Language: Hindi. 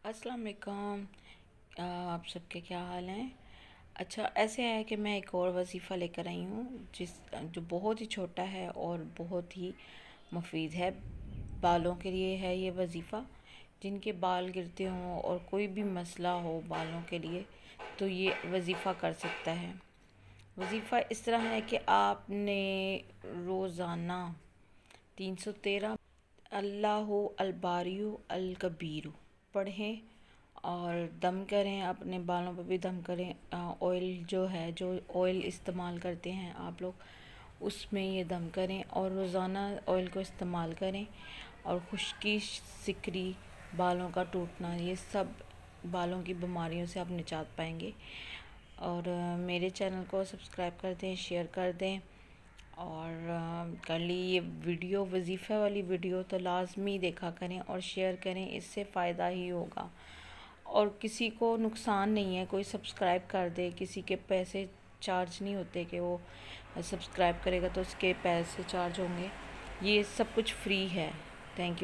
अस्सलाम वालेकुम। आप सबके क्या हाल हैं। अच्छा, ऐसे है कि मैं एक और वज़ीफ़ा लेकर आई हूँ जो बहुत ही छोटा है और बहुत ही मुफीद है। बालों के लिए है ये वज़ीफ़ा। जिनके बाल गिरते हों और कोई भी मसला हो बालों के लिए, तो ये वज़ीफ़ा कर सकता है। वज़ीफ़ा इस तरह है कि आपने रोज़ाना 313 अल्लाहु अलबारियु अल कबीरु पढ़ें और दम करें। अपने बालों पर भी दम करें। ऑयल जो है, जो ऑयल इस्तेमाल करते हैं आप लोग, उसमें ये दम करें और रोज़ाना ऑयल को इस्तेमाल करें। और खुश्की, सिकरी, बालों का टूटना, ये सब बालों की बीमारियों से आप निजात पाएंगे। और मेरे चैनल को सब्सक्राइब कर दें, शेयर कर दें। और कर ली ये वीडियो, वजीफ़े वाली वीडियो तो लाजमी देखा करें और शेयर करें, इससे फ़ायदा ही होगा और किसी को नुकसान नहीं है। कोई सब्सक्राइब कर दे, किसी के पैसे चार्ज नहीं होते कि वो सब्सक्राइब करेगा तो उसके पैसे चार्ज होंगे। ये सब कुछ फ्री है। Thank you.